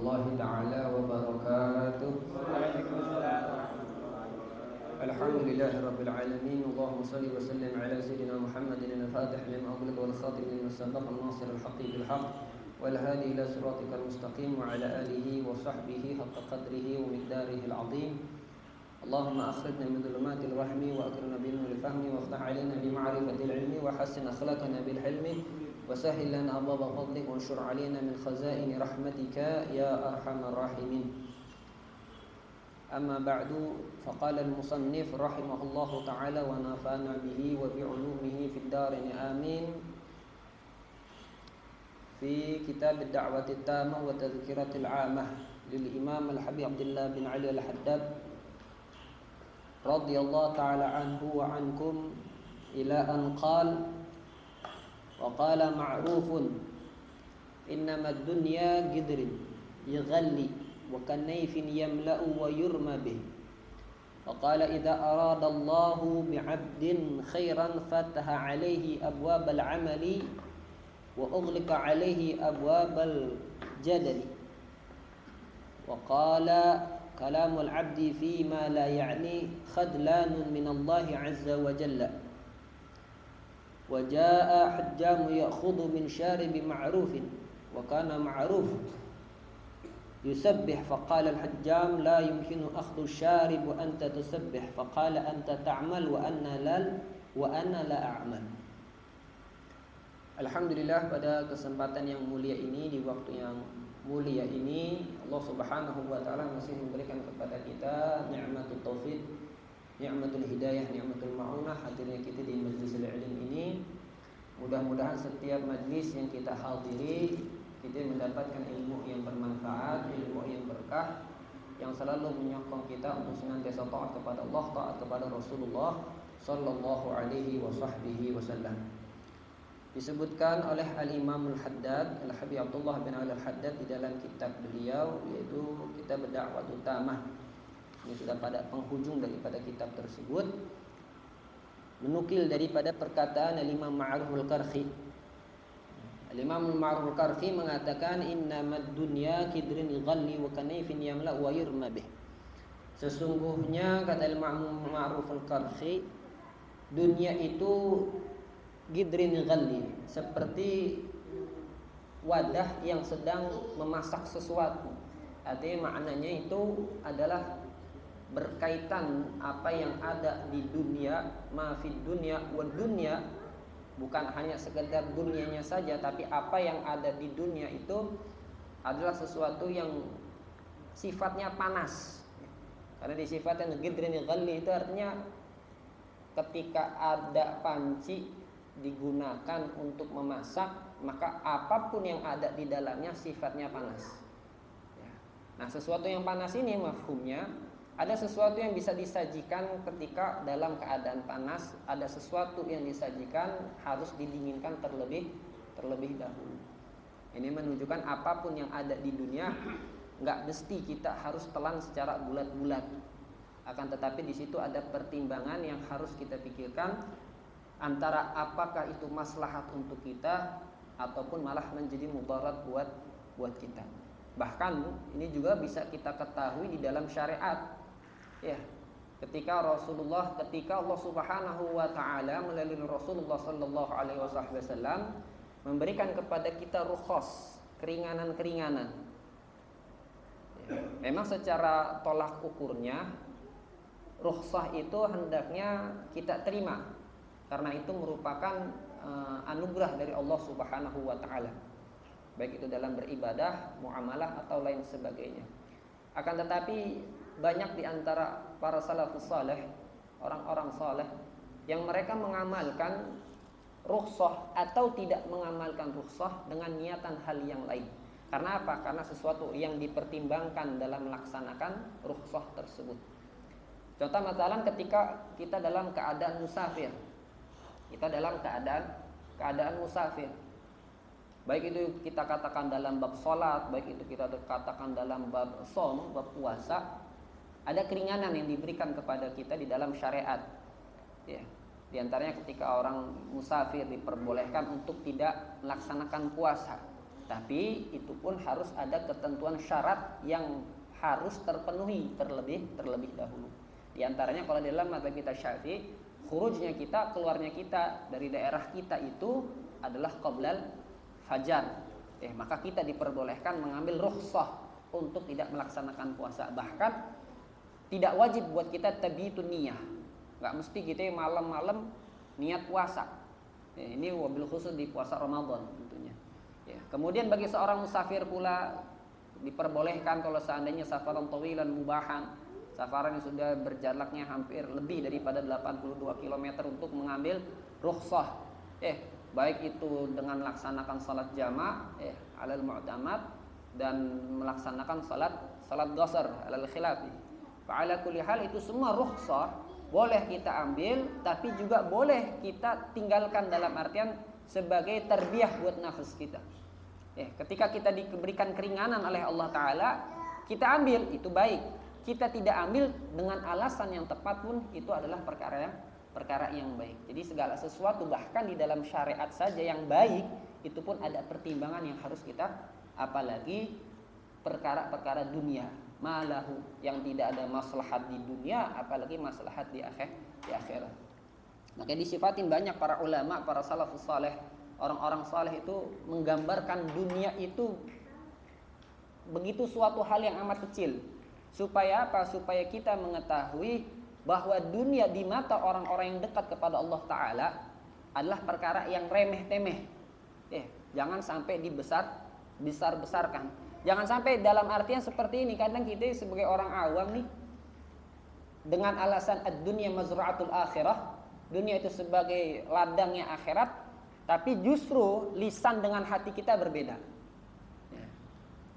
warahmatullahi ta'ala wabarakatuh. Alhamdulillahi rabbil alamin. Allahumma salli wa sallim ala sayyidina Muhammadin al-fatih lima ughliq wal khatim lima sabaq an-nasir al-haqqi bil haqq wal hadi ila siratikal mustaqim wa ala alihi wa sahbihi haqqa qadrihi wa miqdarihi al-'azim. Allahumma akhrijna min dhulumatil wahmi wa akrimna bil fahmi wa aftah 'alaina bi ma'rifatil ilmi wa hassin akhlaqana bil hilmi وسهل لنا أبواب فضلك وانشر علينا من خزائن رحمتك يا أرحم الراحمين. أما بعد فقال المصنف رحمه الله تعالى ونفعنا به وبعلومه في الدارين آمين في كتاب الدعوة التامة وتذكرة العامة للإمام الحبيب عبد الله بن علي الحداد رضي الله تعالى عنه وعنكم إلى أن قال وقال معروف إنما الدنيا قدر يغلي وكنيف يملأ ويرمى به. وقال إذا أراد الله بعبد خيرا فتح عليه أبواب العمل وأغلق عليه أبواب الجدل. وقال كلام العبد فيما لا يعني خذلان من الله عز وجل. وجاء حجام يأخذ من شارب معروف وكان معروف يسبح فقال الحجام لا يمكن أخذ الشارب وأنت تسبح فقال أنت تعمل وأنا لا أعمل. Alhamdulillah, pada kesempatan yang mulia ini, di waktu yang mulia ini, Allah Subhanahu wa taala masih memberikan kepada kita nikmatul taufik, ni'matul hidayah, ni'matul ma'unah, hadirnya kita di majlis ilmu ini. Mudah-mudahan setiap majlis yang kita hadiri, kita mendapatkan ilmu yang bermanfaat, ilmu yang berkah, yang selalu menyokong kita untuk senantiasa taat kepada Allah, taat kepada Rasulullah sallallahu alaihi wasallam. Disebutkan oleh Al-Imam Al-Haddad, Al-Habib Abdullah bin Al-Haddad di dalam kitab beliau, yaitu Kitab Ad-Da'wah Utamah. Ini sudah pada penghujung daripada kitab tersebut, menukil daripada perkataan Al-Imam Ma'ruf Al-Qarhi. Al-Imam Ma'ruf Al-Qarhi mengatakan innamad dunya kidrin ghalli wa kanayfin yamla wa yurma bih. Sesungguhnya, kata Al-Imam Ma'ruf Al-Qarhi, dunia itu gidrin ghalli, seperti wadah yang sedang memasak sesuatu. Artinya maknanya itu adalah berkaitan apa yang ada di dunia, ma fid dunya wa dunya, bukan hanya sekedar dunianya saja, tapi apa yang ada di dunia itu adalah sesuatu yang sifatnya panas. Karena disifatkan gidrin ghalli itu artinya ketika ada panci digunakan untuk memasak, maka apapun yang ada di dalamnya sifatnya panas. Nah, sesuatu yang panas ini mafhumnya ada sesuatu yang bisa disajikan ketika dalam keadaan panas, ada sesuatu yang disajikan harus didinginkan terlebih dahulu. Ini menunjukkan apapun yang ada di dunia nggak mesti kita harus telan secara bulat-bulat. Akan tetapi di situ ada pertimbangan yang harus kita pikirkan, antara apakah itu maslahat untuk kita ataupun malah menjadi mudarat buat kita. Bahkan ini juga bisa kita ketahui di dalam syariat. Ya, ketika Allah Subhanahu wa taala melalui Rasulullah sallallahu alaihi wasallam memberikan kepada kita rukhsah, keringanan-keringanan. Ya, memang secara tolak ukurnya rukhsah itu hendaknya kita terima, karena itu merupakan anugerah dari Allah Subhanahu wa taala, baik itu dalam beribadah, muamalah atau lain sebagainya. Akan tetapi banyak di antara para salafus saleh, orang-orang saleh, yang mereka mengamalkan rukhsah atau tidak mengamalkan rukhsah dengan niatan hal yang lain. Karena apa? Karena sesuatu yang dipertimbangkan dalam melaksanakan rukhsah tersebut. Contoh misalnya ketika kita dalam keadaan musafir, musafir, baik itu kita katakan dalam bab sholat, baik itu kita katakan dalam bab shom, bab puasa, ada keringanan yang diberikan kepada kita di dalam syariat. Ya, di antaranya ketika orang musafir diperbolehkan untuk tidak melaksanakan puasa. Tapi itu pun harus ada ketentuan syarat yang harus terpenuhi terlebih dahulu. Di antaranya kalau dalam mazhab kita Syafi'i, khurujnya kita, keluarnya kita dari daerah kita itu adalah qoblal fajar. Maka kita diperbolehkan mengambil rukhsah untuk tidak melaksanakan puasa. Bahkan tidak wajib buat kita tabitun niyah. Enggak mesti kita malam-malam niat puasa. Ini wabil khusus di puasa Ramadan tentunya. Kemudian bagi seorang musafir pula diperbolehkan kalau seandainya safaran tawilan mubahan, safaran yang sudah berjaraknya hampir lebih daripada 82 km untuk mengambil rukhsah. Baik itu dengan melaksanakan salat jama' alal mu'tamad dan melaksanakan salat qasar alal khilafi. Fa'ala kulli hal itu semua rukhsah boleh kita ambil, tapi juga boleh kita tinggalkan dalam artian sebagai tarbiyah buat nafas kita. Ketika kita diberikan keringanan oleh Allah Ta'ala, kita ambil, itu baik. Kita tidak ambil dengan alasan yang tepat pun itu adalah perkara yang baik. Jadi segala sesuatu bahkan di dalam syariat saja yang baik itu pun ada pertimbangan yang harus kita, apalagi perkara-perkara dunia, malahu yang tidak ada maslahat di dunia, apalagi maslahat di akhirat. Maka disifatin banyak para ulama, para salafus saleh, orang-orang saleh itu menggambarkan dunia itu begitu suatu hal yang amat kecil. Supaya apa? Supaya kita mengetahui bahwa dunia di mata orang-orang yang dekat kepada Allah Ta'ala adalah perkara yang remeh-temeh. Jangan sampai dibesar-besarkan. Jangan sampai dalam artian seperti ini. Kadang kita sebagai orang awam nih, dengan alasan ad-dunya mazra'atul akhirah, dunia itu sebagai ladangnya akhirat, tapi justru lisan dengan hati kita berbeda.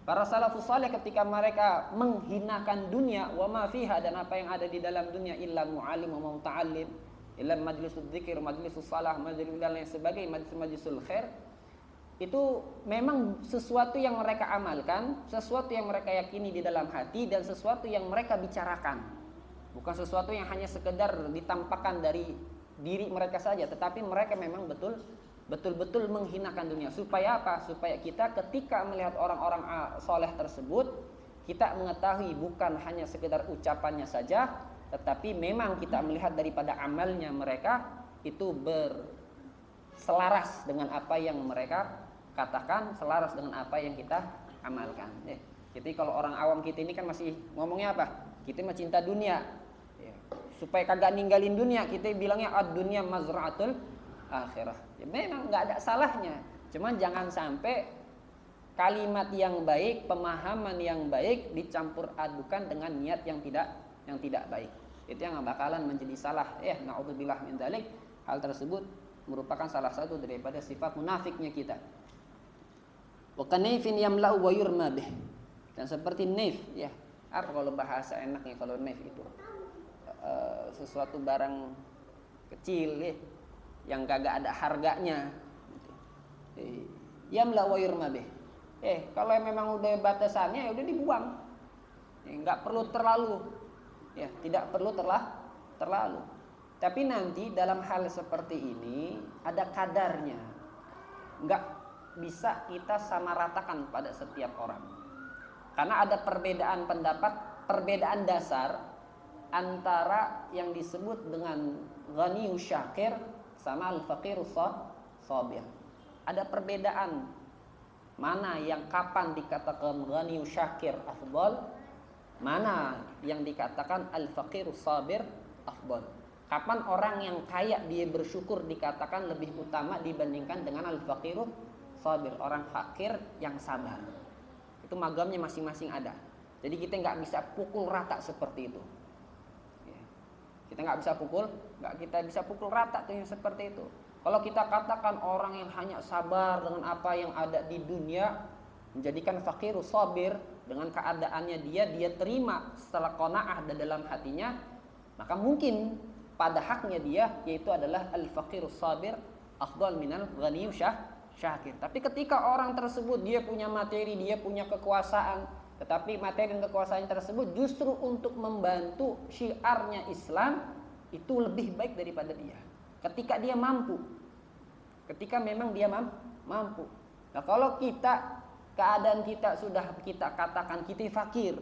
Para salafus saleh ketika mereka menghinakan dunia wa ma fiha, dan apa yang ada di dalam dunia, illa mu'allim wa muta'allim, illa majlisul dzikir, majlisus salah, majlisul dan lain sebagainya, majlisul khair, itu memang sesuatu yang mereka amalkan, sesuatu yang mereka yakini di dalam hati, dan sesuatu yang mereka bicarakan. Bukan sesuatu yang hanya sekedar ditampakkan dari diri mereka saja, tetapi mereka memang betul-betul menghinakan dunia. Supaya apa? Supaya kita ketika melihat orang-orang soleh tersebut, kita mengetahui bukan hanya sekedar ucapannya saja, tetapi memang kita melihat daripada amalnya mereka itu berselaras dengan apa yang mereka katakan, selaras dengan apa yang kita amalkan. Jadi kalau orang awam kita ini kan masih ngomongnya apa? Kita mah cinta dunia. Supaya kagak ninggalin dunia, kita bilangnya ad-dunya mazra'atul akhirah. Memang nggak ada salahnya, cuman jangan sampai kalimat yang baik, pemahaman yang baik dicampur adukan dengan niat yang tidak baik. Itu yang bakalan menjadi salah. Na'udzubillah min dzalik. Hal tersebut merupakan salah satu daripada sifat munafiknya kita. Wa kanayfin yamla'u wa yurma bih. Dan seperti naif, apa kalau bahasa enaknya kalau naif itu sesuatu barang kecil yang kagak ada harganya. Yamla wa yurma bih. Kalau memang udah batasannya ya udah dibuang. Enggak perlu terlalu. Tidak perlu terlalu. Tapi nanti dalam hal seperti ini ada kadarnya. Enggak bisa kita samaratakan pada setiap orang. Karena ada perbedaan pendapat, perbedaan dasar antara yang disebut dengan ghaniyus syakir sama al-faqirus sabir. Ada perbedaan mana yang kapan dikatakan ghaniyus syakir afdal, mana yang dikatakan al-faqirus sabir afdal. Kapan orang yang kaya dia bersyukur dikatakan lebih utama dibandingkan dengan al-faqirus sabir, orang fakir yang sabar. Itu magamnya masing-masing ada. Jadi kita nggak bisa pukul rata seperti itu. Kita nggak bisa pukul rata tuh yang seperti itu. Kalau kita katakan orang yang hanya sabar dengan apa yang ada di dunia, menjadikan fakirus sabir dengan keadaannya dia terima setelah qanaah dan dalam hatinya, maka mungkin pada haknya dia yaitu adalah al-faqirus sabir afdal minal ghaniyus syakir. Tapi ketika orang tersebut dia punya materi, dia punya kekuasaan, tetapi materi dan kekuasaan tersebut justru untuk membantu syiarnya Islam, itu lebih baik daripada dia. Ketika dia mampu, ketika memang dia mampu. Nah, kalau keadaan kita sudah kita katakan kita fakir,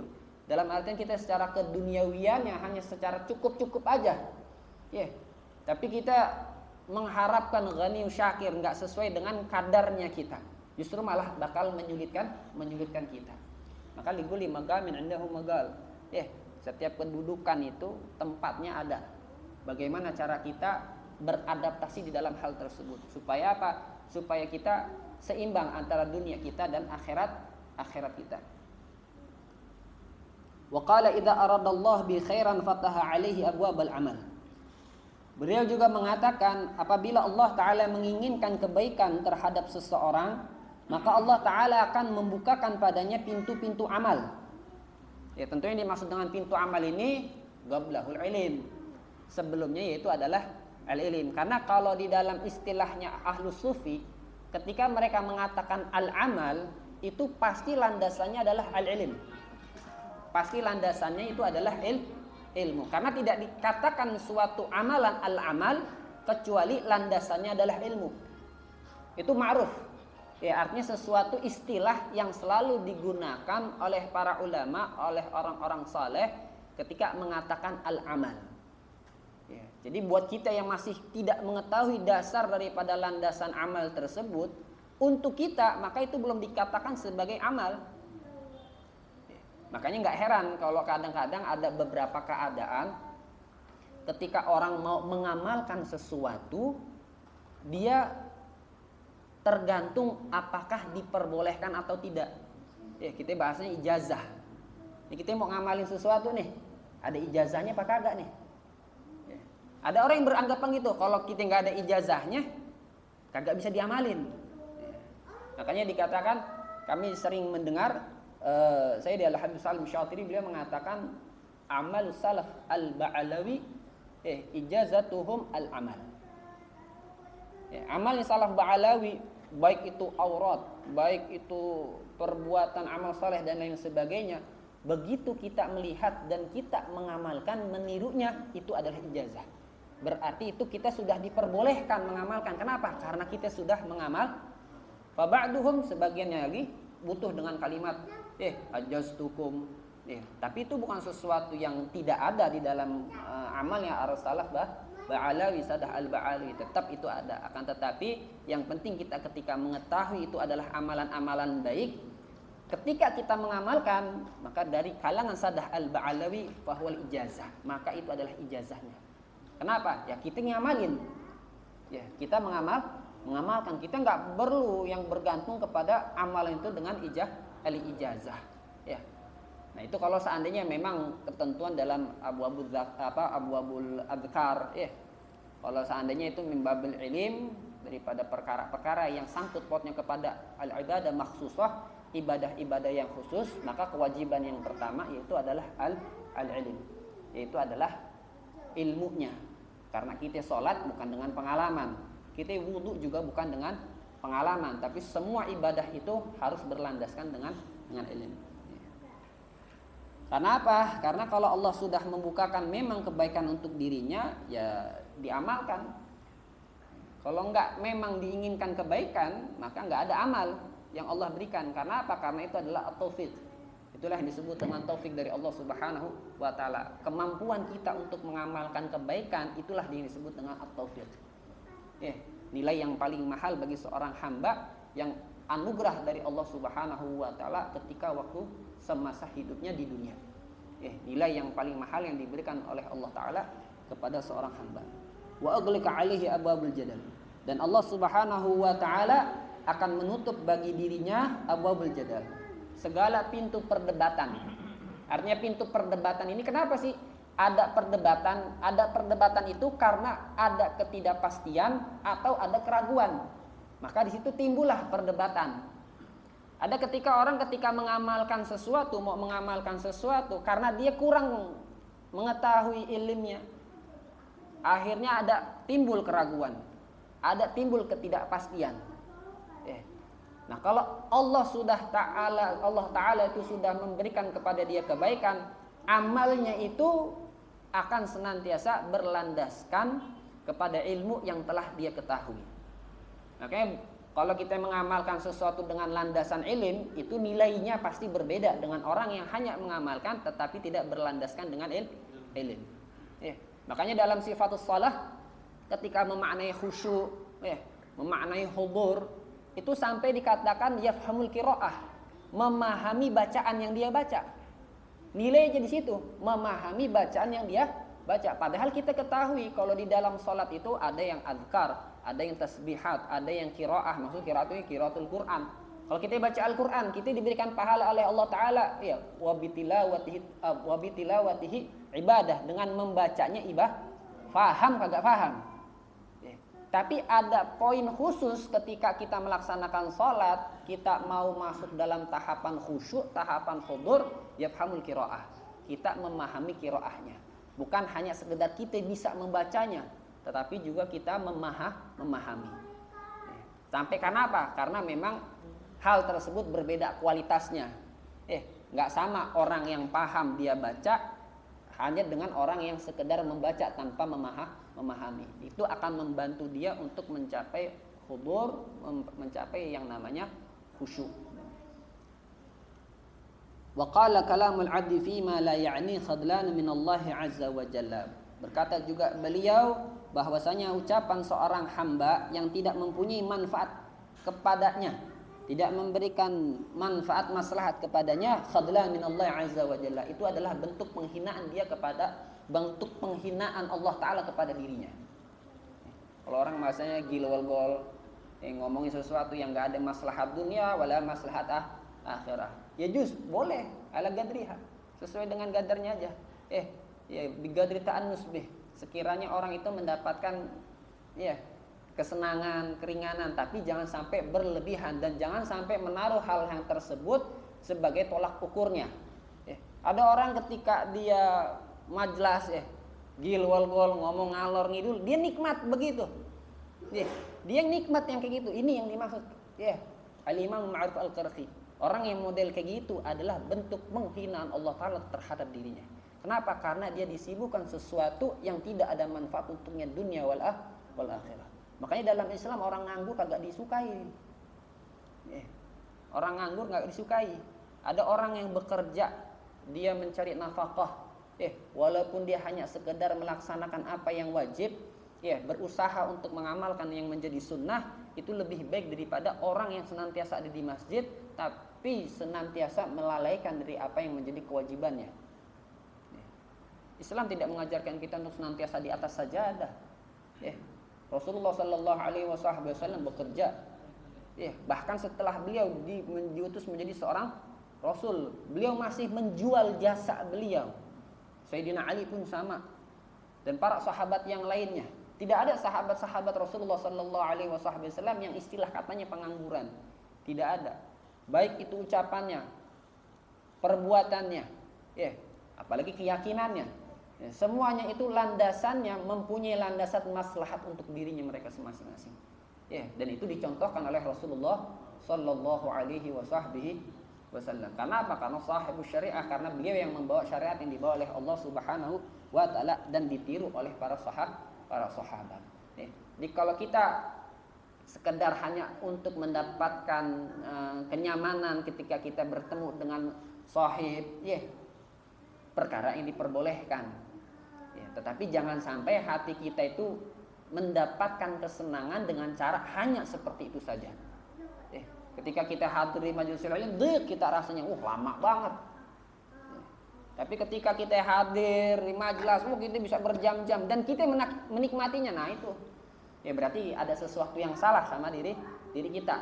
dalam artian kita secara keduniawiannya hanya secara cukup-cukup aja. Tapi kita mengharapkan ghani syakir, nggak sesuai dengan kadarnya kita. Justru malah bakal menyulitkan kita. Maka liguli magamin indahu magal. Setiap kedudukan itu tempatnya ada. Bagaimana cara kita beradaptasi di dalam hal tersebut? Supaya apa? Supaya kita seimbang antara dunia kita dan akhirat kita. Wa qala idza aradallahu bi khairan fataha alaihi abwabal amal. Beliau juga mengatakan apabila Allah Ta'ala menginginkan kebaikan terhadap seseorang, maka Allah Ta'ala akan membukakan padanya pintu-pintu amal. Tentunya yang dimaksud dengan pintu amal ini qablahul ilm. Sebelumnya yaitu adalah al-ilm. Karena kalau di dalam istilahnya Ahlus Sufi, ketika mereka mengatakan al-amal, itu pasti landasannya adalah al-ilm. Pasti landasannya itu adalah ilmu. Karena tidak dikatakan suatu amalan al-amal kecuali landasannya adalah ilmu. Itu ma'ruf. Artinya sesuatu istilah yang selalu digunakan oleh para ulama, oleh orang-orang saleh ketika mengatakan al-amal. Jadi buat kita yang masih tidak mengetahui dasar daripada landasan amal tersebut, untuk kita maka itu belum dikatakan sebagai amal. Makanya nggak heran kalau kadang-kadang ada beberapa keadaan ketika orang mau mengamalkan sesuatu, dia tergantung apakah diperbolehkan atau tidak. Kita bahasnya ijazah. Kita mau ngamalin sesuatu nih, ada ijazahnya apa kagak nih? Ada orang yang beranggapan gitu, kalau kita nggak ada ijazahnya, kagak bisa diamalin. Makanya dikatakan, kami sering mendengar, saya di Al-Habib Salim Syatiri, beliau mengatakan amal salaf al-ba'alawi ijazatuhum al-amal. Amal salaf ba'alawi, baik itu aurat, baik itu perbuatan amal saleh dan lain sebagainya, begitu kita melihat dan kita mengamalkan, menirunya, itu adalah ijazah. Berarti itu kita sudah diperbolehkan mengamalkan. Kenapa? Karena kita sudah mengamal. Fa ba'duhum, sebagiannya lagi butuh dengan kalimat ajaztukum. Tapi itu bukan sesuatu yang tidak ada di dalam amalnya arus salaf ba'alawi, sadah al-ba'alawi. Tetap itu ada. Akan tetapi yang penting kita ketika mengetahui itu adalah amalan-amalan baik, ketika kita mengamalkan, maka dari kalangan sadah al-ba'alawi fahuwal ijazah, maka itu adalah ijazahnya. Kenapa? Kita ngamalin. Kita mengamalkan. Kita nggak perlu yang bergantung kepada amalan itu dengan ijazah. Nah, itu kalau seandainya memang ketentuan dalam abwabul adzkar, Kalau seandainya itu min babil ilim, daripada perkara-perkara yang sangkut pautnya kepada al-ibadah makhsusah, ibadah-ibadah yang khusus, maka kewajiban yang pertama yaitu adalah al-ilm, yaitu adalah ilmunya. Karena kita sholat bukan dengan pengalaman, kita wudhu juga bukan dengan pengalaman, tapi semua ibadah itu harus berlandaskan dengan ilmu. Karena apa? Karena kalau Allah sudah membukakan memang kebaikan untuk dirinya, ya diamalkan. Kalau enggak memang diinginkan kebaikan, maka enggak ada amal yang Allah berikan. Karena apa? Karena itu adalah at-taufik. Itulah yang disebut dengan taufik dari Allah Subhanahu wa Ta'ala. Kemampuan kita untuk mengamalkan kebaikan, itulah yang disebut dengan at-taufik. Nilai yang paling mahal bagi seorang hamba yang anugerah dari Allah Subhanahu wa Ta'ala ketika waktu semasa hidupnya di dunia. Nilai yang paling mahal yang diberikan oleh Allah Ta'ala kepada seorang hamba. Wa aghlika alaihi abwabul jadal. Dan Allah Subhanahu wa Ta'ala akan menutup bagi dirinya abwabul jadal, segala pintu perdebatan. Artinya pintu perdebatan ini kenapa sih ada perdebatan? Ada perdebatan itu karena ada ketidakpastian atau ada keraguan. Maka di situ timbullah perdebatan. Ada ketika orang mengamalkan sesuatu, mau mengamalkan sesuatu karena dia kurang mengetahui ilmunya, akhirnya ada timbul keraguan, ada timbul ketidakpastian. Nah, kalau Allah Ta'ala itu sudah memberikan kepada dia kebaikan, amalnya itu akan senantiasa berlandaskan kepada ilmu yang telah dia ketahui. Makanya Kalau kita mengamalkan sesuatu dengan landasan ilm, itu nilainya pasti berbeda dengan orang yang hanya mengamalkan tetapi tidak berlandaskan dengan ilm. Ya. Makanya dalam sifatus shalah ketika memaknai khusyuk, memaknai hudur, itu sampai dikatakan yafhamul qiraah, memahami bacaan yang dia baca. Nilainya di situ, memahami bacaan yang dia baca. Padahal kita ketahui kalau di dalam salat itu ada yang azkar, ada yang tasbihat, ada yang qiraah. Maksud qiraat itu qiraatul Quran. Kalau kita baca Al-Quran, kita diberikan pahala oleh Allah Ta'ala, ya, wa bitilawatihi ibadah, dengan membacanya ibadah. Faham kagak faham? Ya. Tapi ada poin khusus ketika kita melaksanakan sholat, kita mau masuk dalam tahapan khusyuk, tahapan hudur, yafhamul qiraah. Kita memahami qiraahnya. Bukan hanya sekedar kita bisa membacanya, tetapi juga kita memahami. Sampai kenapa? Karena memang hal tersebut berbeda kualitasnya. Nggak sama orang yang paham dia baca hanya dengan orang yang sekedar membaca tanpa memahami. Itu akan membantu dia untuk mencapai hudur, mencapai yang namanya khusyuk. Wa qala kalamul 'abdi fima la ya'ni khadlan min Allah 'azza wa jalla. Berkata juga beliau bahwasanya ucapan seorang hamba yang tidak mempunyai manfaat kepadanya, tidak memberikan manfaat maslahat kepadanya, khadlan min Allah azza wa jalla, itu adalah bentuk penghinaan dia bentuk penghinaan Allah Ta'ala kepada dirinya. Kalau orang masanya gilwal-gol, ngomongin sesuatu yang gak ada maslahat dunia wala maslahat akhirah, ya juz boleh ala gadriha, sesuai dengan gadarnya aja. Ya bigadri ta'annus bih, sekiranya orang itu mendapatkan kesenangan, keringanan, tapi jangan sampai berlebihan dan jangan sampai menaruh hal yang tersebut sebagai tolak ukurnya. Ada orang ketika dia majlas gilwal-gol, ngomong ngalor ngidul, dia nikmat begitu. Dia nikmat yang kayak gitu. Ini yang dimaksud Al-Imam Ma'ruf Al-Qarqi. Orang yang model kayak gitu adalah bentuk penghinaan Allah Ta'ala terhadap dirinya. Kenapa? Karena dia disibukkan sesuatu yang tidak ada manfaat untuknya dunia wal akhirah. Makanya dalam Islam orang nganggur kagak disukai. Orang nganggur kagak disukai. Ada orang yang bekerja, dia mencari nafkah, walaupun dia hanya sekedar melaksanakan apa yang wajib, berusaha untuk mengamalkan yang menjadi sunnah, itu lebih baik daripada orang yang senantiasa ada di masjid tapi senantiasa melalaikan dari apa yang menjadi kewajibannya. Islam tidak mengajarkan kita untuk senantiasa di atas sajadah. Rasulullah Sallallahu Alaihi Wasallam bekerja, bahkan setelah beliau diutus menjadi seorang Rasul, beliau masih menjual jasa beliau. Sayyidina Ali pun sama, dan para sahabat yang lainnya. Tidak ada sahabat-sahabat Rasulullah Sallallahu Alaihi Wasallam yang istilah katanya pengangguran. Tidak ada. Baik itu ucapannya, perbuatannya, apalagi keyakinannya. Semuanya itu landasannya mempunyai landasan maslahat untuk dirinya mereka masing-masing. Dan itu dicontohkan oleh Rasulullah Sallallahu Alaihi Wasallam. Karena apa? Karena sahibus syariah, karena beliau yang membawa syariat yang dibawa oleh Allah Subhanahu wa Ta'ala dan ditiru oleh para sahabat. Jadi kalau kita sekedar hanya untuk mendapatkan kenyamanan ketika kita bertemu dengan sahib, perkara yang diperbolehkan. Tetapi jangan sampai hati kita itu mendapatkan kesenangan dengan cara hanya seperti itu saja. Ketika kita hadir di majelis ilmu, kita rasanya lama banget. Tapi ketika kita hadir di majelis, kita bisa berjam-jam dan kita menikmatinya. Nah itu, berarti ada sesuatu yang salah sama diri kita.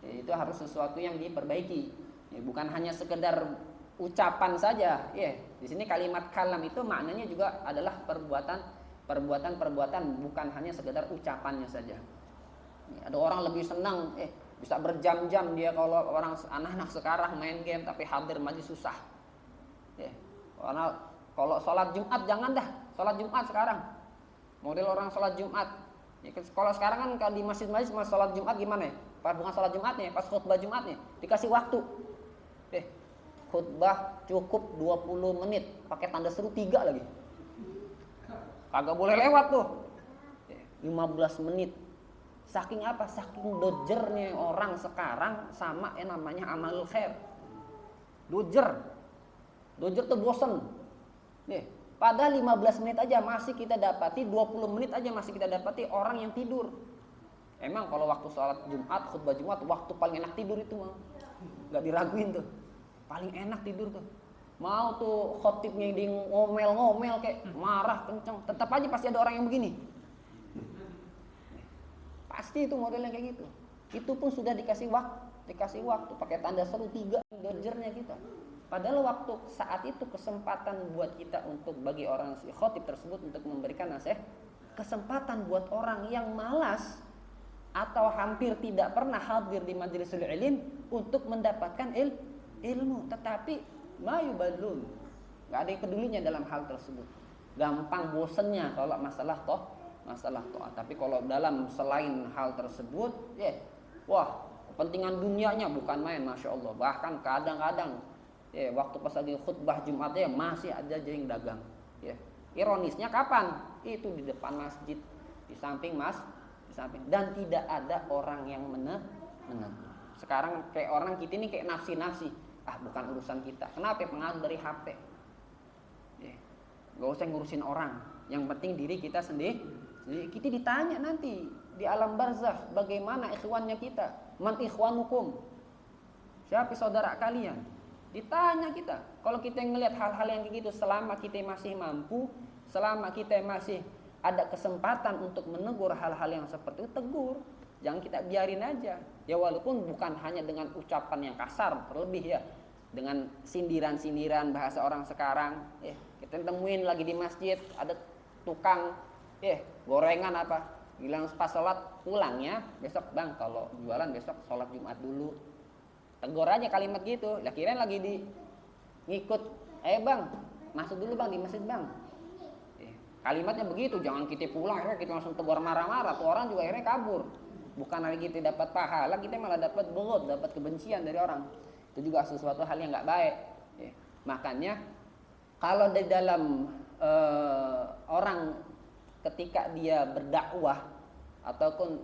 Itu harus sesuatu yang diperbaiki. Bukan hanya sekedar ucapan saja. Di sini kalimat kalam itu maknanya juga adalah perbuatan, bukan hanya sekedar ucapannya saja. Ada orang lebih senang bisa berjam-jam dia kalau orang anak-anak sekarang main game tapi hadir majlis susah. Karena kalau sholat Jumat jangan dah, sholat Jumat sekarang. Model orang sholat Jumat. Kalau sekarang kan kalau di masjid-masjid sholat Jumat gimana? Pas bukan sholat Jumatnya, pas khutbah Jumatnya dikasih waktu. Khutbah cukup 20 menit, pakai tanda seru 3 lagi. Kagak boleh lewat tuh. 15 menit Saking apa? Saking dojernya orang sekarang sama yang namanya amal khair. Dojer tuh bosen. Nih, padahal 15 menit aja masih kita dapati, 20 menit aja masih kita dapati orang yang tidur. Emang kalau waktu sholat Jumat, khutbah Jumat, waktu paling enak tidur itu mah. Gak diraguin tuh. Paling enak tidur tuh. Mau tuh khotibnya di ngomel-ngomel kayak marah kenceng, tetap aja pasti ada orang yang begini. Pasti itu modelnya kayak gitu. Itu pun sudah dikasih waktu pakai tanda seru 3 dojernya kita. Padahal waktu saat itu kesempatan buat kita untuk bagi orang si khotib tersebut untuk memberikan nasihat, kesempatan buat orang yang malas atau hampir tidak pernah hadir di majlisul ilm untuk mendapatkan ilmu, tetapi mayubalun, nggak ada yang pedulinya dalam hal tersebut. Gampang bosennya kalau masalah to'at. Tapi kalau dalam selain hal tersebut, wah, kepentingan dunianya bukan main, masya Allah. Bahkan kadang-kadang, waktu pas lagi khutbah Jumat masih aja yang dagang. Ironisnya kapan? Itu di depan masjid, di samping dan tidak ada orang yang menegur. Sekarang kayak orang kita ini kayak nafsi-nafsi. Bukan urusan kita. Kenapa? Pengaruh dari HP. Gak usah ngurusin orang. Yang penting diri kita sendiri. Kita ditanya nanti di alam barzakh, bagaimana ikhwannya kita? Man ikhwanukum? Siapa saudara kalian? Ditanya kita. Kalau kita ngelihat hal-hal yang kayak gitu, selama kita masih mampu, selama kita masih ada kesempatan untuk menegur hal-hal yang seperti itu, tegur. Jangan kita biarin aja. Ya walaupun bukan hanya dengan ucapan yang kasar, terlebih ya dengan sindiran-sindiran bahasa orang sekarang. Kita temuin lagi di masjid ada tukang gorengan apa, bilang pas sholat pulangnya besok bang, kalau jualan besok sholat Jumat dulu. Tegur aja kalimat gitu. Lah kirain lagi ngikut, bang masuk dulu bang di masjid bang. Kalimatnya begitu, jangan kita pulang akhirnya kita langsung tegur marah-marah, tuh orang juga akhirnya kabur. Bukan lagi kita dapat pahala, kita malah dapat bughd, dapat kebencian dari orang. Itu juga sesuatu hal yang nggak baik. Makanya kalau di dalam orang ketika dia berdakwah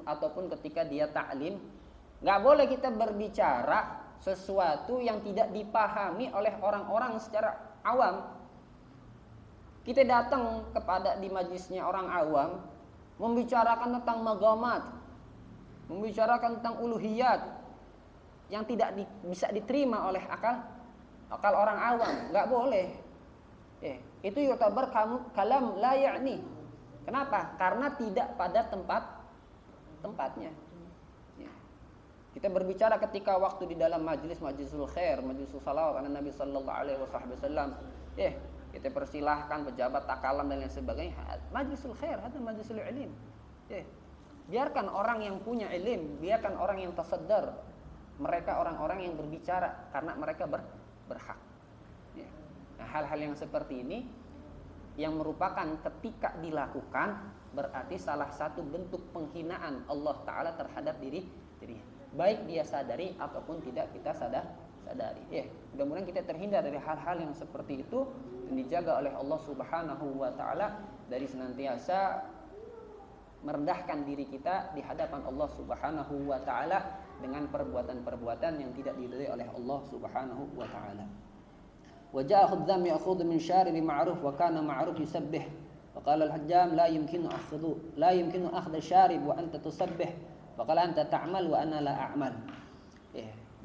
ataupun ketika dia taklim, nggak boleh kita berbicara sesuatu yang tidak dipahami oleh orang-orang secara awam. Kita datang kepada di majlisnya orang awam, membicarakan tentang magamat, membicarakan tentang uluhiyat yang tidak bisa diterima oleh akal orang awam, nggak boleh. Itu yutabar kalam la ya'ni. Kenapa? Karena tidak pada tempatnya. Kita berbicara ketika waktu di dalam majlisul khair, majlisul salawat ala Nabi sallallahu alaihi wasallam. Kita persilahkan pejabat takalam dan lain sebagainya. Majlisul khair, ada majlisul ilm. Biarkan orang yang punya ilm, biarkan orang yang tasaddar. Mereka orang-orang yang berbicara karena mereka berhak. Nah, hal-hal yang seperti ini yang merupakan ketika dilakukan berarti salah satu bentuk penghinaan Allah Ta'ala terhadap diri. Baik dia sadari ataupun tidak kita sadari. Mudah-mudahan kita terhindar dari hal-hal yang seperti itu dan dijaga oleh Allah Subhanahu wa Ta'ala dari senantiasa merendahkan diri kita di hadapan Allah Subhanahu wa Ta'ala dengan perbuatan-perbuatan yang tidak diridhai oleh Allah Subhanahu wa Ta'ala. Wa ja'a khudzam ya'khudhu min syaribi ma'ruf wa kana ma'ruf yusabbih. Wa qala al-hajjam la yumkinu akhdhu syarib wa anta tusabbih. Wa qala anta ta'mal wa ana la a'mal.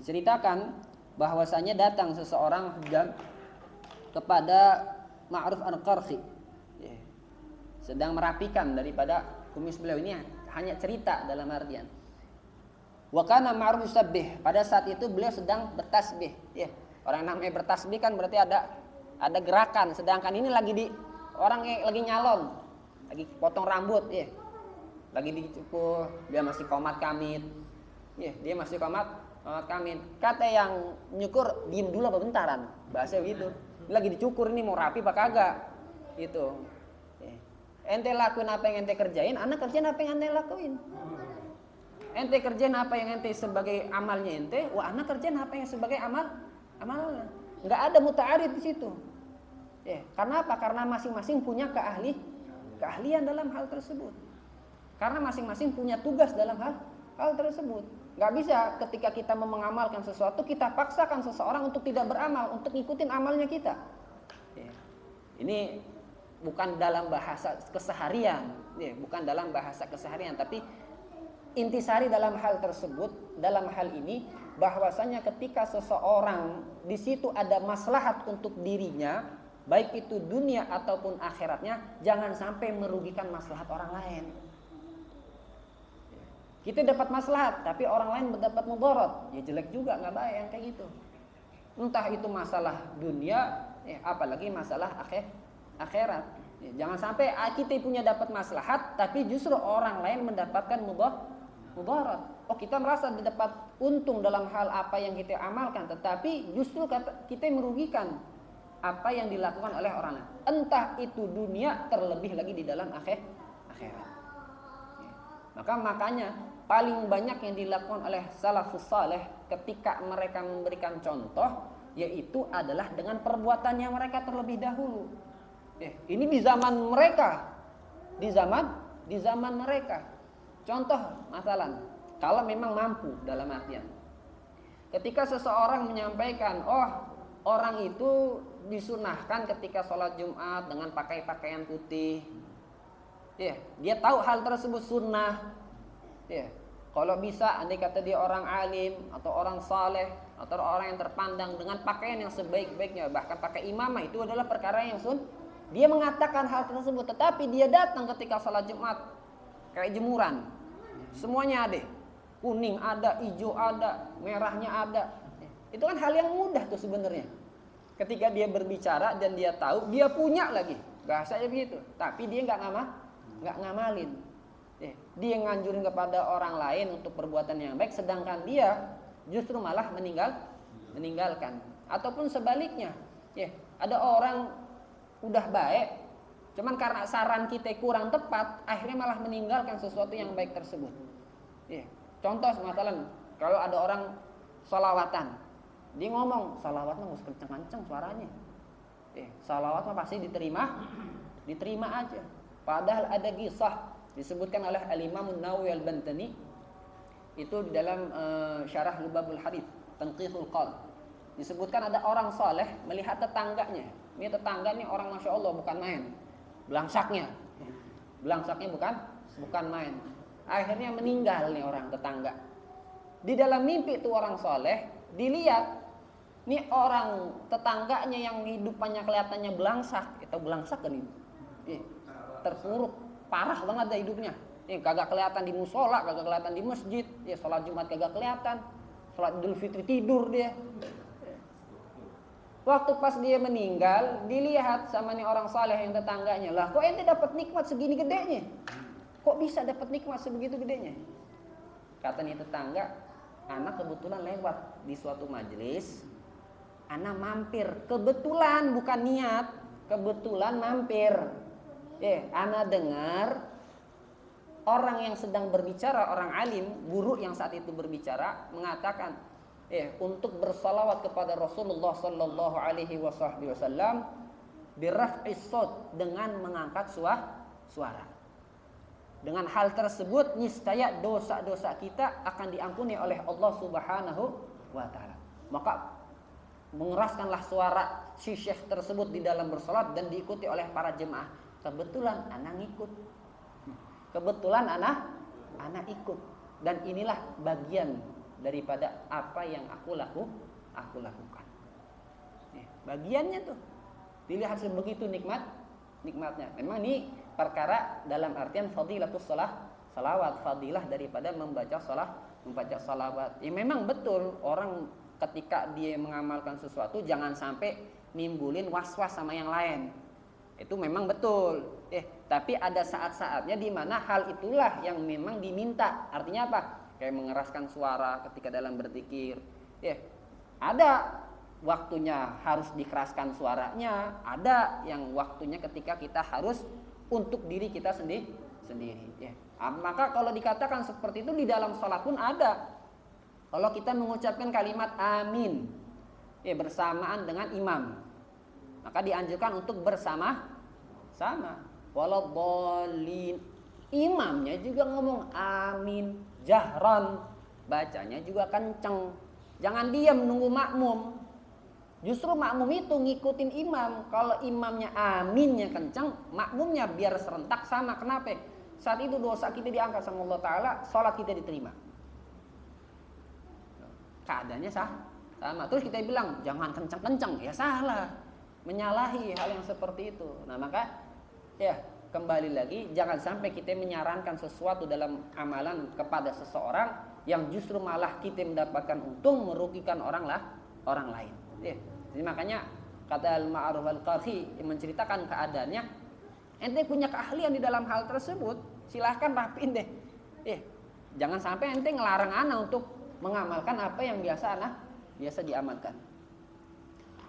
Diceritakan bahwasanya datang seseorang hajjam kepada Ma'ruf al-Qarhi, sedang merapikan daripada kumis beliau. Ini hanya cerita dalam artian. Wa kana Ma'ruf yusabbih, pada saat itu beliau sedang bertasbih. Orang namanya bertasbih kan berarti ada gerakan, sedangkan ini orang lagi nyalon, lagi potong rambut, lagi dicukur, dia masih qomat kamit. Dia masih qomat kamit. Kata yang nyukur, diem dulu apa bentaran, bahasa gitu. Lagi dicukur ini mau rapi apa kagak gitu. Ente lakuin apa yang ente kerjain, anak kerjain apa yang ente lakuin. Ente kerjain apa yang ente sebagai amalnya ente, anak kerjain apa yang sebagai amalnya. Nggak ada muta'arid di situ. Karena apa? Karena masing-masing punya keahlian dalam hal tersebut. Karena masing-masing punya tugas dalam hal tersebut. Nggak bisa ketika kita mau mengamalkan sesuatu, kita paksakan seseorang untuk tidak beramal, untuk ngikutin amalnya kita. Ya. Ini bukan dalam bahasa keseharian, ya, bukan dalam bahasa keseharian, tapi intisari dalam hal tersebut, dalam hal ini, bahwasanya ketika seseorang di situ ada maslahat untuk dirinya, baik itu dunia ataupun akhiratnya, jangan sampai merugikan maslahat orang lain. Kita dapat maslahat, tapi orang lain mendapat mudarat, ya jelek juga, nggak baik yang kayak gitu. Entah itu masalah dunia, ya, apalagi masalah akhirat. Ya, jangan sampai kita punya dapat maslahat, tapi justru orang lain mendapatkan mudarat. Oh, kita merasa dapat untung dalam hal apa yang kita amalkan, tetapi justru kita merugikan apa yang dilakukan oleh orang lain. Entah itu dunia, terlebih lagi di dalam akhirat. Makanya paling banyak yang dilakukan oleh salafus saleh ketika mereka memberikan contoh, yaitu adalah dengan perbuatannya mereka terlebih dahulu. Ini di zaman mereka, di zaman mereka. Contoh, masalah kalau memang mampu, dalam artian ketika seseorang menyampaikan, orang itu disunahkan ketika sholat Jumat dengan pakai pakaian putih. Dia tahu hal tersebut sunnah. Kalau bisa, andai kata dia orang alim atau orang saleh atau orang yang terpandang dengan pakaian yang sebaik-baiknya, bahkan pakai imamah, itu adalah perkara yang dia mengatakan hal tersebut, tetapi dia datang ketika sholat Jumat kayak jemuran, semuanya ada, kuning ada, hijau ada, merahnya ada. Itu kan hal yang mudah tuh sebenarnya. Ketika dia berbicara dan dia tahu, dia punya lagi bahasanya begitu, tapi dia nggak ngamalin. Dia nganjurin kepada orang lain untuk perbuatan yang baik, sedangkan dia justru malah meninggalkan. Ataupun sebaliknya, ada orang udah baik, cuman karena saran kita kurang tepat, akhirnya malah meninggalkan sesuatu yang baik tersebut. Contoh masalah, kalau ada orang sholawatan, dia ngomong sholawat mah harus kenceng-kenceng suaranya. Sholawat mah pasti diterima aja. Padahal ada kisah disebutkan oleh Al-Imam An-Nawawi Al-Bantani itu di dalam Syarah Lubabul Hadits, Tanqihul Qalb. Disebutkan ada orang saleh melihat tetangganya. Ini tetangga nih orang Masya Allah bukan main. Belangsaknya bukan main. Akhirnya meninggal nih orang tetangga. Di dalam mimpi itu orang saleh dilihat nih orang tetangganya yang hidupannya kelihatannya belangsak, itu belangsak kan ini. Terpuruk, parah banget dah hidupnya. Kagak kelihatan di musola, kagak kelihatan di masjid, sholat Jumat kagak kelihatan, sholat Idul Fitri tidur dia. Waktu pas dia meninggal, dilihat sama nih orang saleh yang tetangganya, lah kok ente dapat nikmat segini gedenya? Kok bisa dapat nikmat sebegitu gedenya? Kata nih tetangga, anak kebetulan lewat di suatu majelis, anak mampir, kebetulan bukan niat, kebetulan mampir. Anak dengar orang yang sedang berbicara, orang alim, guru yang saat itu berbicara mengatakan, untuk bersalawat kepada Rasulullah Sallallahu Alaihi Wasallam biraf'is shaut, dengan mengangkat suara. Dengan hal tersebut niscaya dosa-dosa kita akan diampuni oleh Allah Subhanahu wa taala. Maka mengeraskanlah suara si syekh tersebut di dalam bersalat dan diikuti oleh para jemaah. Kebetulan anak ngikut. Anak ikut. Dan inilah bagian daripada apa yang aku lakukan. Bagiannya tuh. Dilihat sebegitu nikmatnya. Memang ini perkara dalam artian fadilatus salawat, fadilah daripada membaca salawat. Memang betul orang ketika dia mengamalkan sesuatu jangan sampai nimbulin was-was sama yang lain. Itu memang betul. Tapi ada saat-saatnya di mana hal itulah yang memang diminta. Artinya apa? Kayak mengeraskan suara ketika dalam berzikir. Ada waktunya harus dikeraskan suaranya, ada yang waktunya ketika kita harus untuk diri kita sendiri. Maka kalau dikatakan seperti itu di dalam sholat pun ada. Kalau kita mengucapkan kalimat amin bersamaan dengan imam, maka dianjurkan untuk bersama-sama. Waladhdallin, Imamnya juga ngomong amin jahran, bacanya juga kenceng. Jangan diam nunggu makmum. Justru makmum itu ngikutin imam. Kalau imamnya aminnya kenceng, makmumnya biar serentak sama. Kenapa? Saat itu dosa kita diangkat sama Allah Ta'ala, sholat kita diterima. Keadaannya sama. Terus kita bilang jangan kenceng-kenceng, ya salah, menyalahi hal yang seperti itu. Nah maka ya kembali lagi, jangan sampai kita menyarankan sesuatu dalam amalan kepada seseorang yang justru malah kita mendapatkan untung, merugikan orang lain. Ya. Jadi makanya kata Al-Ma'ruf Al-Qarhi yang menceritakan keadaannya, ente punya keahlian di dalam hal tersebut, silahkan rapiin deh. Jangan sampai ente ngelarang ana untuk mengamalkan apa yang biasa diamalkan.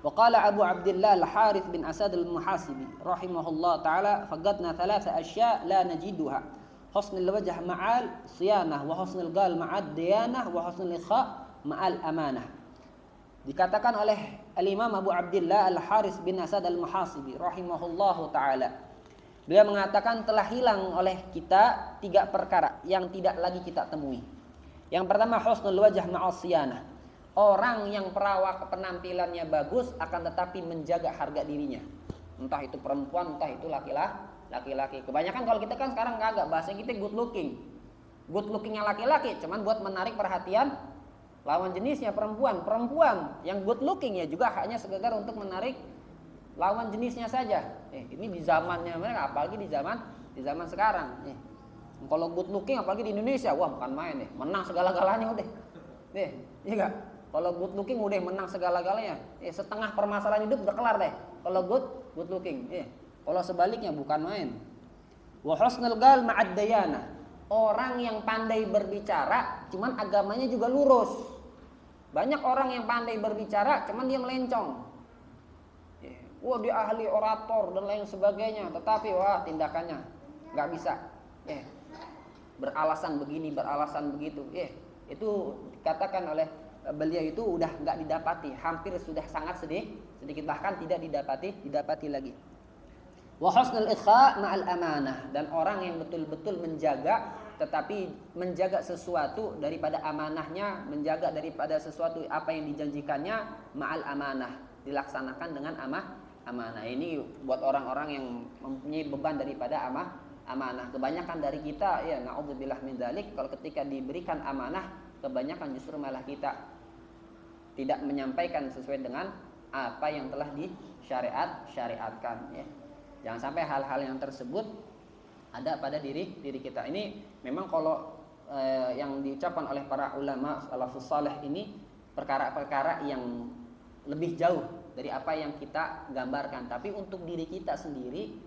Wa qala Abu Abdullah Al-Harith bin Asad Al-Muhasibi rahimahullah taala faqadna thalatha asya' la najiduha husnul wajh ma'al siyanah wa husnul gal ma'ad diyanah wa husnul ikha ma'al amanah. Dikatakan oleh Al-Imam Abu Abdullah Al-Harith bin Asad Al-Muhasibi rahimahullahu taala, beliau mengatakan telah hilang oleh kita 3 perkara yang tidak lagi kita temui. Yang pertama husnul wajh ma'al siyanah. Orang yang perawak penampilannya bagus akan tetapi menjaga harga dirinya. Entah itu perempuan, entah itu laki-laki. Kebanyakan kalau kita kan sekarang kagak, bahasa kita good looking. Good lookingnya laki-laki cuman buat menarik perhatian lawan jenisnya perempuan. Perempuan yang good looking ya juga hanya sekedar untuk menarik lawan jenisnya saja. Ini di zamannya mereka, apalagi di zaman sekarang. Kalau good looking apalagi di Indonesia, wah bukan main deh, menang segala-galanya udah. Iya enggak? Kalau good looking udah menang segala-galanya. Setengah permasalahan hidup udah kelar deh. Kalau good looking. Kalau sebaliknya bukan main. Wa husnul gal ma'ad dayana. Orang yang pandai berbicara cuman agamanya juga lurus. Banyak orang yang pandai berbicara cuman dia melencong. Wah dia ahli orator dan lain sebagainya, tetapi wah tindakannya nggak bisa. Beralasan begini, beralasan begitu. Itu dikatakan oleh beliau itu udah nggak didapati, hampir sudah sangat sedikit bahkan tidak didapati lagi. Wa husnul ikha ma'al amanah, dan orang yang betul-betul menjaga, tetapi menjaga sesuatu daripada amanahnya, menjaga daripada sesuatu apa yang dijanjikannya ma'al amanah, dilaksanakan dengan amanah. Ini buat orang-orang yang mempunyai beban daripada amanah. Kebanyakan dari kita ya na'udzubillah min dzalik, kalau ketika diberikan amanah kebanyakan justru malah kita tidak menyampaikan sesuai dengan apa yang telah disyariatkan ya. Jangan sampai hal-hal yang tersebut ada pada diri kita. Ini memang kalau yang diucapkan oleh para ulama salafus saleh ini perkara-perkara yang lebih jauh dari apa yang kita gambarkan. Tapi untuk diri kita sendiri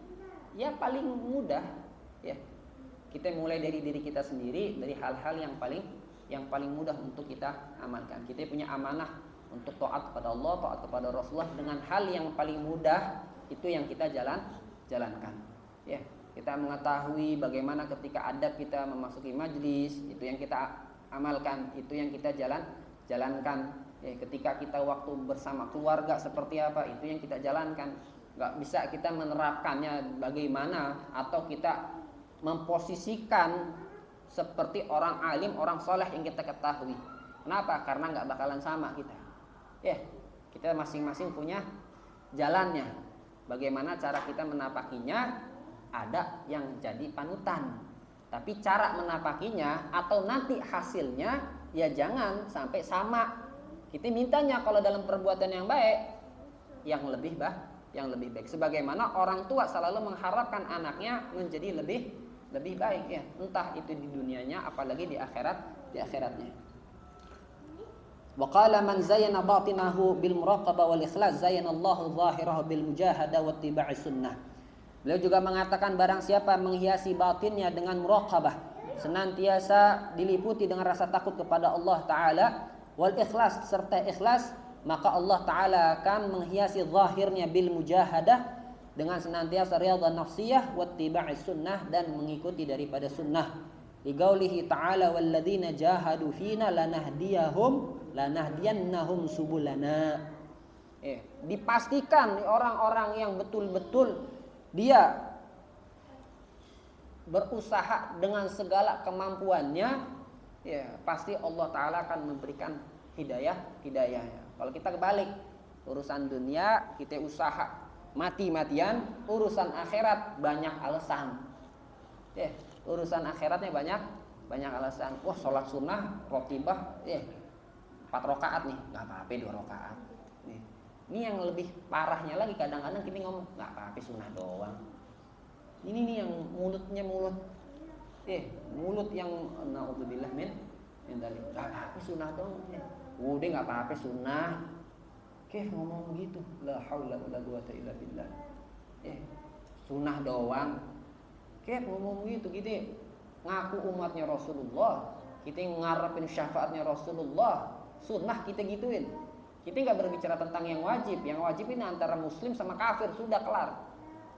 ya paling mudah ya. Kita mulai dari diri kita sendiri, dari hal-hal yang paling mudah untuk kita amalkan. Kita punya amanah untuk taat kepada Allah, taat kepada Rasulullah dengan hal yang paling mudah, itu yang kita jalankan. Ya, kita mengetahui bagaimana ketika adab kita memasuki majlis, itu yang kita amalkan, itu yang kita jalankan. Ya, ketika kita waktu bersama keluarga seperti apa, itu yang kita jalankan. Gak bisa kita menerapkannya bagaimana, atau kita memposisikan seperti orang alim, orang soleh yang kita ketahui. Kenapa? Karena nggak bakalan sama kita. Ya, kita masing-masing punya jalannya. Bagaimana cara kita menapakinya, ada yang jadi panutan. Tapi cara menapakinya atau nanti hasilnya, ya jangan sampai sama. Kita mintanya kalau dalam perbuatan yang baik, yang lebih baik. Sebagaimana orang tua selalu mengharapkan anaknya menjadi lebih baik ya, entah itu di dunianya apalagi di akhiratnya. Wa qala man zayyana batinahu bil muraqabah wal ikhlas zayyana Allahu zahirahu bil mujahadah wa ittiba'i sunnah. Beliau juga mengatakan barang siapa menghiasi batinnya dengan muraqabah, senantiasa diliputi dengan rasa takut kepada Allah taala, wal ikhlas serta ikhlas, maka Allah taala akan menghiasi zahirnya bil mujahadah dengan senantiasa riyadhah nafsiyah wa ittiba'i sunnah, dan mengikuti daripada sunnah. Liqaulihi ta'ala walladzina jahadu fina lanahdiyannahum subulana. Dipastikan orang-orang yang betul-betul dia berusaha dengan segala kemampuannya, ya pasti Allah Ta'ala akan memberikan hidayahnya. Kalau kita kebalik, urusan dunia kita usaha mati-matian, urusan akhirat banyak alasan. Ya, urusan akhiratnya banyak alasan. Wah, sholat sunnah rotibah, 4 rakaat nih, nggak apa-apa 2 rakaat. Ini yang lebih parahnya lagi, kadang-kadang kita ngomong nggak apa-apa sunnah doang. Ini nih yang mulutnya mulut yang naudzubillah min dalik. Nggak apa-apa sunnah doang. Udah nggak apa-apa sunnah. Ngomong begitu, la haula wala quwata illa billah. Sunnah doang. Ngomong begitu, kita ngaku umatnya Rasulullah, kita ngarepin syafaatnya Rasulullah, sunnah kita gituin. Kita nggak berbicara tentang yang wajib. Yang wajib ini antara muslim sama kafir, sudah kelar.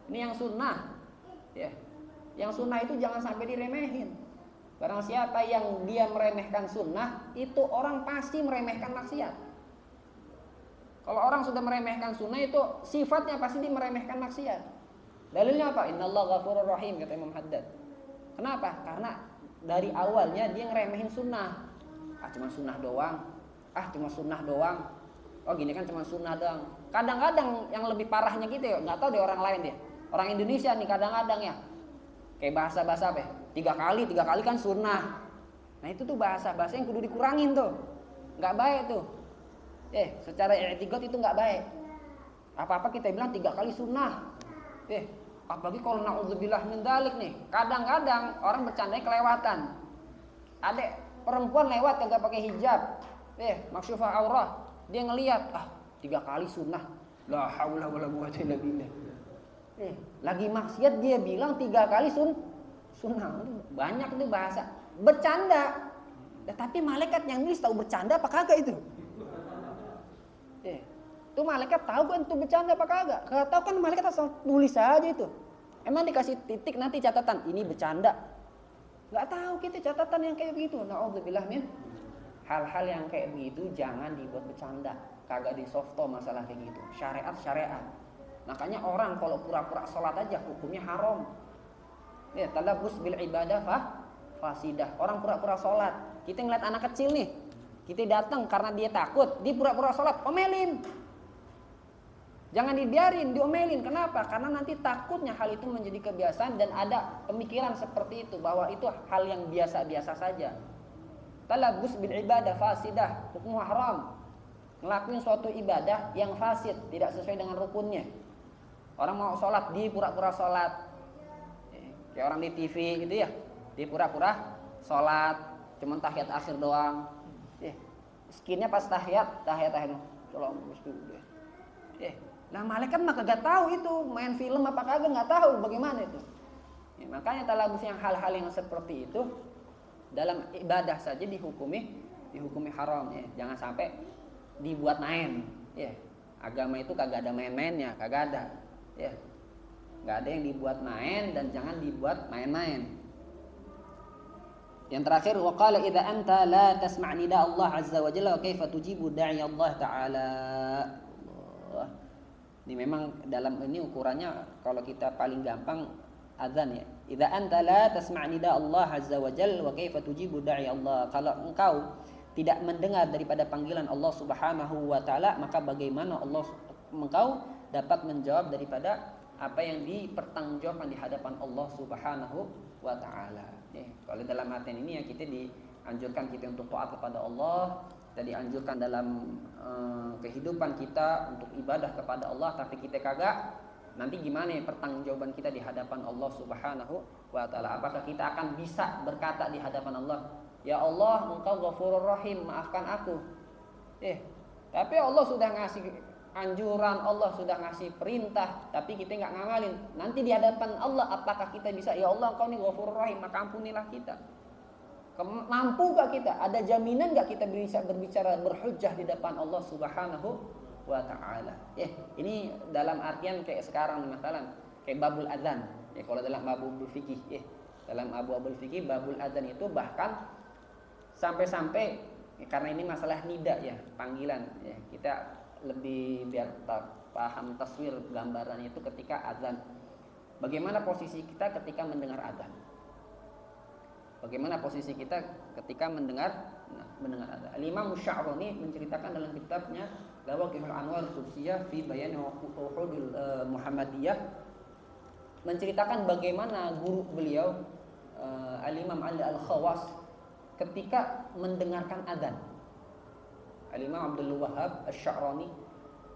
Ini yang sunnah. Yang sunnah itu jangan sampai diremehin. Barang siapa yang dia meremehkan sunnah, itu orang pasti meremehkan maksiat. Kalau orang sudah meremehkan sunnah, itu sifatnya pasti dia meremehkan maksiat. Dalilnya apa? Innallaha ghafurur rahim, kata Imam Haddad. Kenapa? Karena dari awalnya dia ngeremehin sunnah. Cuma sunnah doang. Cuma sunnah doang. Oh gini kan cuma sunnah doang. Kadang-kadang yang lebih parahnya gitu ya, nggak tahu deh orang lain deh. Orang Indonesia nih kadang-kadang ya, kayak bahasa-bahasa apa ya? 3 kali kan sunnah. Nah itu tuh bahasa-bahasa yang kudu dikurangin tuh. Nggak baik tuh. Secara i'tiqad itu nggak baik. Apa-apa kita bilang 3 kali sunnah. Apalagi kalau naudzubillah min dzalik nih. Kadang-kadang orang bercandanya kelewatan. Ada perempuan lewat kagak pakai hijab. Maksyufah aurah. Dia ngelihat, 3 kali sunnah. La haula wala quwwata illa billah. Lagi maksiat dia bilang 3 kali sunnah. Banyak itu bahasa bercanda. Tapi malaikat yang nulis tahu bercanda apa kagak itu? Itu malaikat tahu kan itu bercanda apa kagak? Kalau tahu kan malaikat asal tulis aja itu. Emang dikasih titik nanti catatan ini bercanda? Nggak tahu kita catatan yang kayak begitu. Naudzubillah min. Hal-hal yang kayak begitu jangan dibuat bercanda. Kagak di softo masalah kayak gitu. Syariat. Makanya orang kalau pura-pura sholat aja hukumnya haram. Talabus bil ibadah fasidah. Orang pura-pura sholat. Kita ngeliat anak kecil nih. Kita datang karena dia takut, dia pura-pura sholat, omelin. Jangan dibiarin, diomelin. Kenapa? Karena nanti takutnya hal itu menjadi kebiasaan dan ada pemikiran seperti itu, bahwa itu hal yang biasa-biasa saja. Talabus bil ibadah fasidah, hukum haram. Ngelakuin suatu ibadah yang fasid, tidak sesuai dengan rukunnya. Orang mau sholat, dia pura-pura sholat. Kayak orang di TV gitu ya, dia pura-pura sholat, cuma tahiyat akhir doang. Skinnya pas tahiyat salam nah malaikat mah kagak tahu itu main film apa kagak, nggak tahu bagaimana itu. Makanya talabus yang hal-hal yang seperti itu dalam ibadah saja dihukumi haram. Jangan sampai dibuat main. Agama itu kagak ada main-mainnya, kagak ada. Nggak ada yang dibuat main dan jangan dibuat main-main. Yang terakhir, waqala idza anta la tasma' nida Allah azza wa jalla wa kaifa tujibu da'i Allah taala. Ini memang dalam ini ukurannya kalau kita paling gampang azan ya. Idza anta la tasma' nida Allah azza wa jalla wa kaifa tujibu da'i Allah. Kalau engkau tidak mendengar daripada panggilan Allah Subhanahu wa taala, maka bagaimana engkau dapat menjawab daripada apa yang dipertanggungjawabkan di hadapan Allah Subhanahu wa taala. Kalau dalam artian ini ya kita dianjurkan kita untuk taat kepada Allah, kita dianjurkan dalam kehidupan kita untuk ibadah kepada Allah, tapi kita kagak, nanti gimana ya pertanggungjawaban kita di hadapan Allah Subhanahu wa taala? Apakah kita akan bisa berkata di hadapan Allah, ya Allah, Engkau Ghafurur Rahim, maafkan aku. Tapi Allah sudah ngasih anjuran, Allah sudah ngasih perintah, tapi kita nggak ngamalin. Nanti di hadapan Allah, apakah kita bisa, ya Allah Engkau nih Ghafurur Rahim, maka ampunilah kita. Mampu gak kita? Ada jaminan gak kita bisa berbicara berhujjah di depan Allah Subhanahu wa taala? Ini dalam artian kayak sekarang misalnya kayak babul adzan. Kalau dalam babul fikih, dalam abul fikih babul adzan itu bahkan sampai karena ini masalah nida ya, panggilan ya. Kita lebih biar paham taswir gambarannya itu ketika azan. Bagaimana posisi kita ketika mendengar azan? Bagaimana posisi kita ketika mendengar adzan. Al-Imam Sya'rani menceritakan dalam kitabnya Lawaqihul Anwar Qudsiyah fi Bayan Uhudul Muhammadiyah, menceritakan bagaimana guru beliau Al-Imam Ali Al-Khawas ketika mendengarkan adzan. Al-Imam Abdul Wahhab Asy-Sya'rani,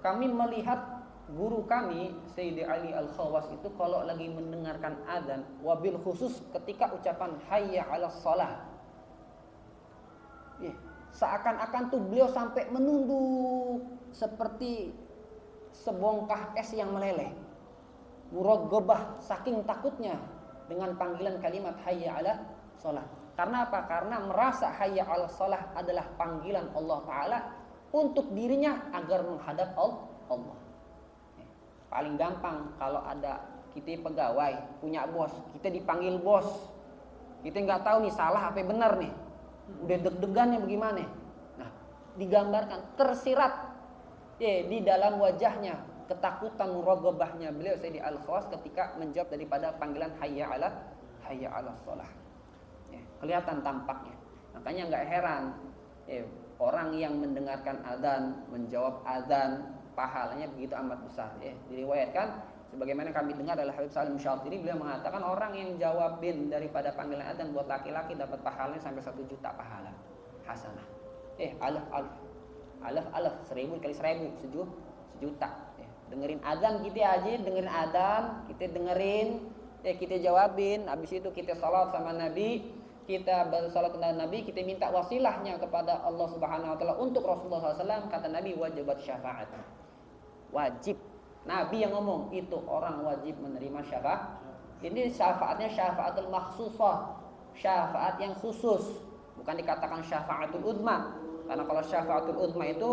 kami melihat guru kami Sayyidi Ali Al-Khawas itu kalau lagi mendengarkan adzan, wabil khusus ketika ucapan hayya 'alas shalah, seakan-akan tuh beliau sampai menunduk seperti sebongkah es yang meleleh, muraggabah saking takutnya dengan panggilan kalimat hayya 'alas shalah. Karena apa? Karena merasa hayya 'alas shalah adalah panggilan Allah Ta'ala untuk dirinya agar menghadap Allah. Paling gampang kalau ada kita pegawai, punya bos, kita dipanggil bos, kita nggak tahu nih salah apa benar nih, udah deg-degannya bagaimana. Nah, digambarkan tersirat di dalam wajahnya ketakutan muragabahnya beliau Sayyidi Al-Khawas ketika menjawab daripada panggilan hayya 'alas shalah. Kelihatan tampaknya. Makanya nggak heran orang yang mendengarkan adzan, menjawab adzan, pahalanya begitu amat besar. Diriwayatkan sebagaimana kami dengar adalah Habib Salim Syatiri, beliau mengatakan orang yang jawabin daripada panggilan adzan buat laki-laki dapat pahalanya sampai 1 juta pahala hasanah. Alaf 1000 kali 1000 sejuta. Dengerin adzan kita aja, dengerin adzan, kita dengerin, kita jawabin, habis itu kita salat sama Nabi, kita bersalat kepada Nabi, kita minta wasilahnya kepada Allah Subhanahu wa taala untuk Rasulullah SAW. Kata Nabi, wajibat syafaat. Wajib. Nabi yang ngomong, itu orang wajib menerima syafaat. Ini syafaatnya syafaatul makhsusah, syafaat yang khusus, bukan dikatakan syafaatul uzma. Karena kalau syafaatul uzma itu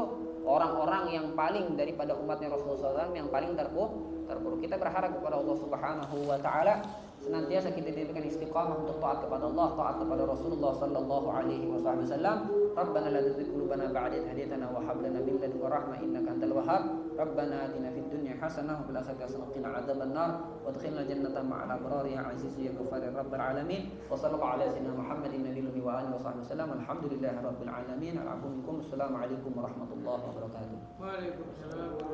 orang-orang yang paling daripada umatnya Rasulullah SAW yang paling terburuk. Kita berharap kepada Allah Subhanahu wa taala senantiasa kita diberikan istiqamah untuk taat kepada Allah, taat kepada Rasulullah sallallahu alaihi wasallam. Rabbana la tuzigh qulubana ba'da idh hadaytana wa hab lana min ladunka rahmah innaka antal wahhab. Rabbana atina fid dunya hasanah wa fil akhirati hasanah wa qina adzabannar wa adkhilna jannata ma'al abrar ya aziz ya ghafar ya rabbal alamin. Wa sallallahu ala sayyidina Muhammadin nabiyil ummi wa alihi wa sahbihi wasallam. Alhamdulillahi rabbil alamin. Assalamualaikum warahmatullahi wabarakatuh. Waalaikumsalam.